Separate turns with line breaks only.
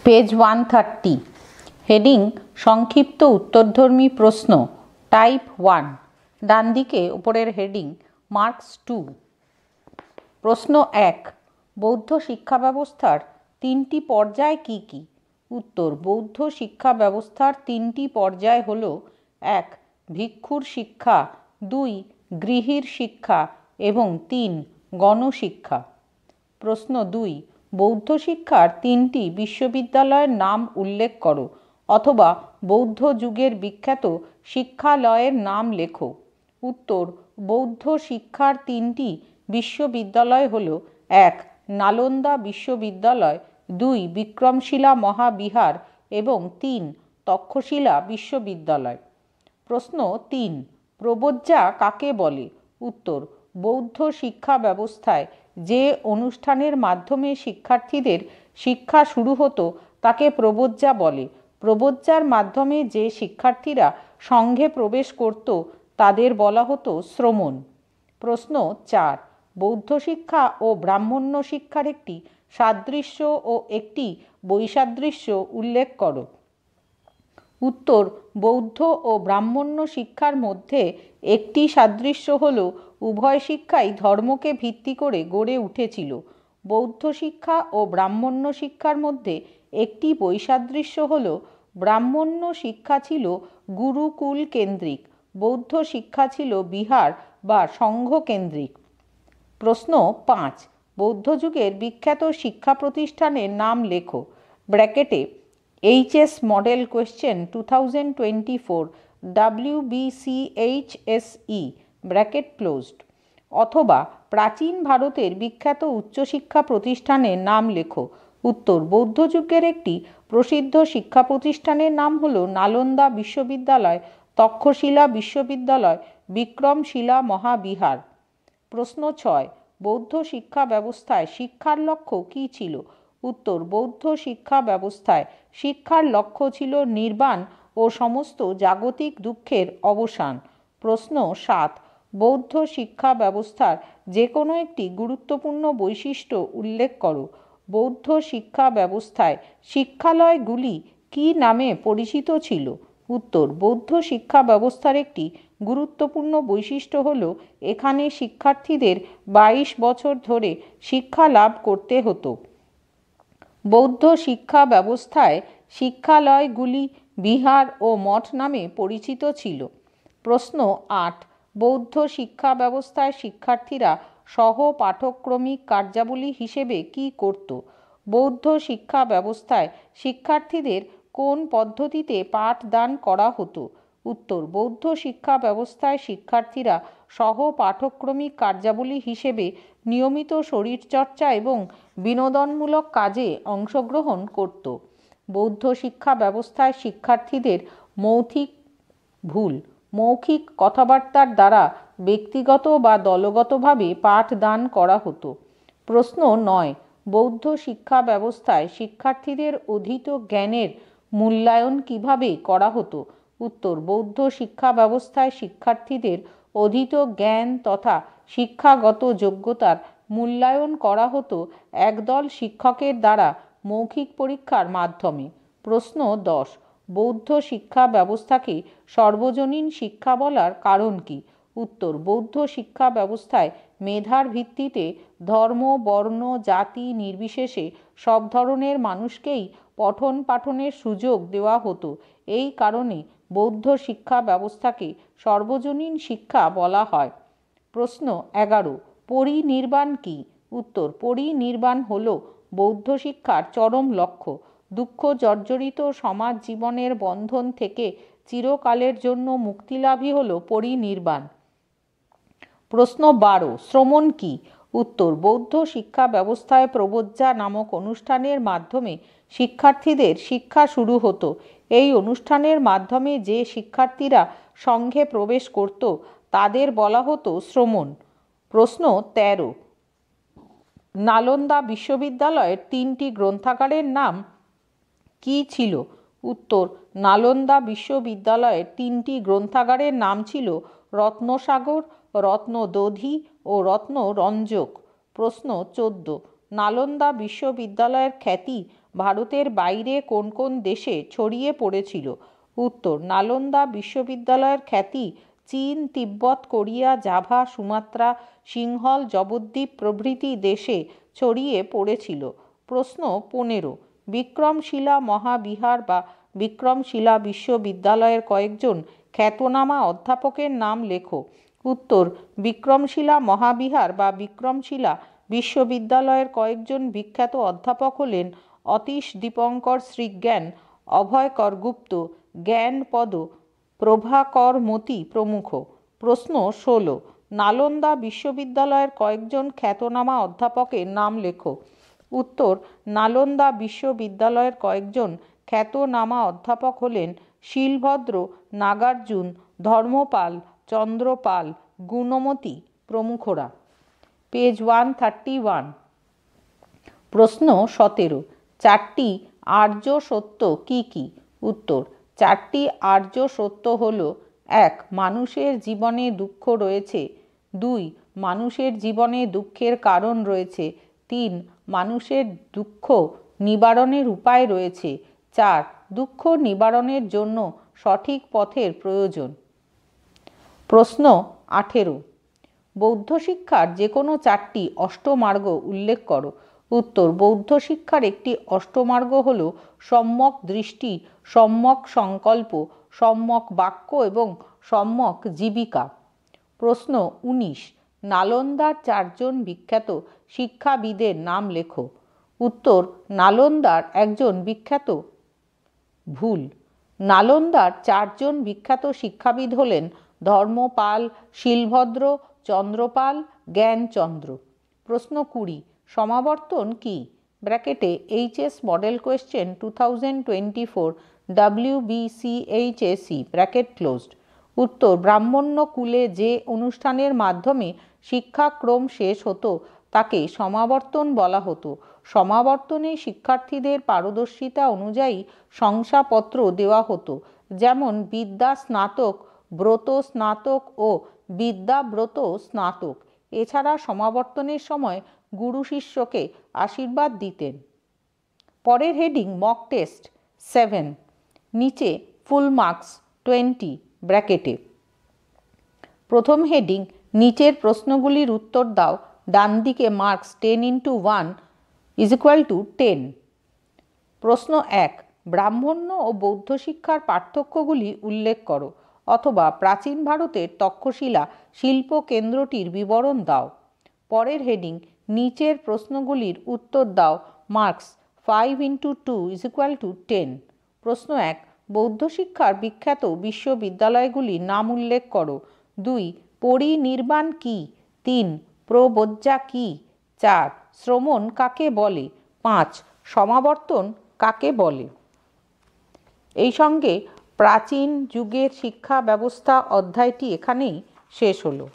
Page 130 heading সংক্ষিপ্ত উত্তরধর্মী প্রশ্ন type 1 ডান দিকে উপরের হেডিং মার্কস 2। প্রশ্ন 1 বৌদ্ধ শিক্ষা ব্যবস্থার তিনটি পর্যায় কি কি? উত্তর বৌদ্ধ শিক্ষা ব্যবস্থার তিনটি পর্যায় হল 1 ভিক্ষুর শিক্ষা, 2 গৃহীর শিক্ষা এবং 3 গণশিক্ষা। প্রশ্ন 2 বৌদ্ধ শিক্ষার তিনটি বিশ্ববিদ্যালয়ের নাম উল্লেখ করো অথবা বৌদ্ধ যুগের বিখ্যাত শিক্ষালয়ের নাম লেখো। উত্তর বৌদ্ধ শিক্ষার তিনটি বিশ্ববিদ্যালয় হল 1 নালন্দা বিশ্ববিদ্যালয়, 2 বিক্রমশিলা মহাবিহার এবং 3 তক্ষশিলা বিশ্ববিদ্যালয়। প্রশ্ন 3 প্রব্রজ্জা কাকে বলে? উত্তর বৌদ্ধ শিক্ষা ব্যবস্থায় যে অনুষ্ঠানের মাধ্যমে শিক্ষার্থীদের শিক্ষা শুরু হতো তাকে প্রব্রজ্জা বলে। প্রব্রজ্জার মাধ্যমে যে শিক্ষার্থীরা সংঘে প্রবেশ করত তাদের বলা হতো শ্রমণ। প্রশ্ন 4 বৌদ্ধ শিক্ষা ও ব্রাহ্মণ্য শিক্ষার একটি সাদৃশ্য ও একটি বৈসাদৃশ্য উল্লেখ করো। উত্তর বৌদ্ধ ও ব্রাহ্মণ্য শিক্ষার মধ্যে একটি সাদৃশ্য হল উভয় শিক্ষাই ধর্মকে ভিত্তি করে গড়ে উঠেছিল। বৌদ্ধ শিক্ষা ও ব্রাহ্মণ্য শিক্ষার মধ্যে একটি বৈসাদৃশ্য হল ব্রাহ্মণ্য শিক্ষা ছিল গুরুকুল কেন্দ্রিক, বৌদ্ধ শিক্ষা ছিল বিহার বা সংঘ কেন্দ্রিক। প্রশ্ন 5 বৌদ্ধ যুগের বিখ্যাত শিক্ষা প্রতিষ্ঠানের নাম লেখো। ব্র্যাকেটে HS model question 2024 WBCHSE bracket closed. অথবা প্রাচীন ভারতের বিখ্যাত উচ্চশিক্ষা প্রতিষ্ঠানের নাম লেখো। উত্তর বৌদ্ধ যুগের একটি প্রসিদ্ধ শিক্ষা প্রতিষ্ঠানের নাম হল নালন্দা বিশ্ববিদ্যালয়, তক্ষশিলা বিশ্ববিদ্যালয়, বিক্রমশিলা মহাবিহার। প্রশ্ন 6 বৌদ্ধ শিক্ষা ব্যবস্থায় শিক্ষার লক্ষ্য কী ছিল? উত্তর বৌদ্ধ শিক্ষা ব্যবস্থায় শিক্ষার লক্ষ্য ছিল নির্বাণ ও সমস্ত জাগতিক দুঃখের অবসান। প্রশ্ন 7 বৌদ্ধ শিক্ষা ব্যবস্থার যে কোনো একটি গুরুত্বপূর্ণ বৈশিষ্ট্য উল্লেখ করো। বৌদ্ধ শিক্ষা ব্যবস্থায় শিক্ষালয়গুলি কী নামে পরিচিত ছিল? উত্তর বৌদ্ধ শিক্ষা ব্যবস্থার একটি গুরুত্বপূর্ণ বৈশিষ্ট্য হল এখানে শিক্ষার্থীদের 22 বছর ধরে শিক্ষা লাভ করতে হতো। বৌদ্ধ শিক্ষা ব্যবস্থায় শিক্ষালয়গুলি বিহার ও মঠ নামে পরিচিত ছিল। প্রশ্ন 8 বৌদ্ধ শিক্ষা ব্যবস্থায় শিক্ষার্থীরা সহ পাঠক্রমিক কার্যাবলী হিসেবে কী করত? বৌদ্ধ শিক্ষা ব্যবস্থায় শিক্ষার্থীদের কোন পদ্ধতিতে পাঠদান করা হতো? উত্তর বৌদ্ধ শিক্ষা ব্যবস্থায় শিক্ষার্থীরা সহ পাঠক্রমিক কার্যাবলী হিসেবে নিয়মিত শরীরচর্চা এবং বিনোদনমূলক কাজে অংশগ্রহণ করত। বৌদ্ধ শিক্ষা ব্যবস্থায় শিক্ষার্থীদের মৌখিক কথাবার্তার দ্বারা ব্যক্তিগত বা দলগতভাবে পাঠদান করা হতো। প্রশ্ন 9 বৌদ্ধ শিক্ষা ব্যবস্থায় শিক্ষার্থীদের অধীত জ্ঞানের মূল্যায়ন কিভাবে করা হতো? উত্তর বৌদ্ধ শিক্ষা ব্যবস্থায় শিক্ষার্থীদের অধীত জ্ঞান তথা শিক্ষাগত যোগ্যতার মূল্যায়ন করা হতো একদল শিক্ষকের দ্বারা মৌখিক পরীক্ষার মাধ্যমে। প্রশ্ন 10 বৌদ্ধ শিক্ষা ব্যবস্থাকে সর্বজনীন শিক্ষা বলার কারণ কি? উত্তর বৌদ্ধ শিক্ষা ব্যবস্থায় মেধার ভিত্তিতে ধর্ম, বর্ণ, জাতি নির্বিশেষে সব ধরনের মানুষকেই পঠন পাঠনের সুযোগ দেওয়া হতো। এই কারণে বৌদ্ধ শিক্ষা ব্যবস্থাকে সর্বজনীন শিক্ষা বলা হয়। প্রশ্ন 11 পরিনির্বাণ কি? উত্তর পরিনির্বাণ হল বৌদ্ধ শিক্ষার চরম লক্ষ্য। দুঃখ জর্জরিত সমাজ জীবনের বন্ধন থেকে চিরকালের জন্য মুক্তিলাভই হল পরিনির্বাণ। প্রশ্ন 12 শ্রমণ কি? উত্তর বৌদ্ধ শিক্ষা ব্যবস্থায় প্রব্রজ্জা নামক অনুষ্ঠানের মাধ্যমে শিক্ষার্থীদের শিক্ষা শুরু হতো। এই অনুষ্ঠানের মাধ্যমে যে শিক্ষার্থীরা সংঘে প্রবেশ করত তাদের বলা হতো শ্রমণ। প্রশ্ন 13 নালন্দা বিশ্ববিদ্যালয়ের 3টি গ্রন্থাগারের নাম কি ছিল? উত্তর নালন্দা বিশ্ববিদ্যালয়ের 3টি গ্রন্থাগারের নাম ছিল রত্নসাগর, রত্নদধি ও রত্নরঞ্জক। প্রশ্ন 14 নালন্দা বিশ্ববিদ্যালয়ের খ্যাতি ভারতের বাইরে কোন কোন দেশে ছড়িয়ে পড়েছিল? উত্তর, নালন্দা বিশ্ববিদ্যালয়ের খ্যাতি চীন, তিব্বত, কোরিয়া, জাভা, সুমাত্রা, সিংহল, জবদ্বীপ প্রভৃতি দেশে ছড়িয়ে পড়েছিল। প্রশ্ন 15, বিক্রমশিলা মহাবিহার বা বিক্রমশিলা বিশ্ববিদ্যালয়ের কয়েকজন খ্যাতনামা অধ্যাপকের নাম লেখো। উত্তর, বিক্রমশিলা মহাবিহার বা বিক্রমশিলা বিশ্ববিদ্যালয়ের কয়েকজন বিখ্যাত অধ্যাপক হলেন অতীশ দীপঙ্কর শ্রীজ্ঞান, অভয়কর গুপ্ত, জ্ঞানপদ, প্রভাকর মতি প্রমুখ। প্রশ্ন 16, নালন্দা বিশ্ববিদ্যালয়ের কয়েকজন খ্যাতনামা অধ্যাপকের নাম লেখো। উত্তর, নালন্দা বিশ্ববিদ্যালয়ের কয়েকজন খ্যাতনামা অধ্যাপক হলেন শীলভদ্র, নাগার্জুন, ধর্মপাল, চন্দ্রপাল, গুণমতী প্রমুখরা। পেজ 131। প্রশ্ন 17, চারটি আর্য সত্য কি কি? উত্তর, চারটি আর্য সত্য হল: 1. মানুষের জীবনে দুঃখ রয়েছে। 2. মানুষের জীবনে দুঃখের কারণ রয়েছে। 3. মানুষের দুঃখ নিবারণের উপায় রয়েছে। 4. দুঃখ নিবারণের জন্য সঠিক পথের প্রয়োজন। প্রশ্ন 18, বৌদ্ধ শিক্ষার যে কোনো চারটি অষ্টমার্গ উল্লেখ করো। উত্তর, বৌদ্ধ শিক্ষার একটি অষ্টমার্গ হল সম্যক দৃষ্টি, সম্যক সংকল্প, সম্যক বাক্য এবং সম্যক জীবিকা। প্রশ্ন 19, নালন্দার চারজন বিখ্যাত শিক্ষাবিদের নাম লেখো। উত্তর, নালন্দার একজন বিখ্যাত ভুল নালন্দার চারজন বিখ্যাত শিক্ষাবিদ হলেন ধর্মপাল, শীলভদ্র, চন্দ্রপাল, জ্ঞানচন্দ্র। প্রশ্ন 20, সমাবর্তন কি? ব্র্যাকেটে HS model question 2024 WBCHSE bracket closed. উত্তর, ব্রাহ্মণ্য কুলে যে অনুষ্ঠানের মাধ্যমে শিক্ষাক্রম শেষ হতো তাকে সমাবর্তন বলা হতো। সমাবর্তনে শিক্ষার্থীদের পারদর্শিতা অনুযায়ী শংসাপত্র দেওয়া হতো, যেমন বিদ্যা স্নাতক, ব্রত স্নাতক ও বিদ্যাব্রত স্নাতক। এছাড়া সমাবর্তনের সময় গুরু শিষ্যকে আশীর্বাদ দিতেন। পরের হেডিং মক টেস্ট 7, নিচে ফুল মার্কস 20 ব্র্যাকেটে। প্রথম হেডিং, নিচের প্রশ্নগুলির উত্তর দাও। ডান দিকে মার্কস 10x1 = 10। প্রশ্ন 1, ব্রাহ্মণ্য ও বৌদ্ধ শিক্ষার পার্থক্যগুলি উল্লেখ করো, অথবা প্রাচীন ভারতের তক্ষশিলা শিল্প কেন্দ্রটির বিবরণ দাও। পরের হেডিং, নিচের প্রশ্নগুলির উত্তর দাও। Marks 5x2 = 10। প্রশ্ন 1, বৌদ্ধ শিক্ষার বিখ্যাত বিশ্ববিদ্যালয়গুলির নাম উল্লেখ করো। 2, পরিনির্বাণ কি? 3, প্রব্রজ্যা কি? 4, শ্রমণ কাকে বলে? 5, সমাবর্তন কাকে বলে? এই সঙ্গে প্রাচীন যুগের শিক্ষা ব্যবস্থা অধ্যায়টি এখানেই শেষ হলো।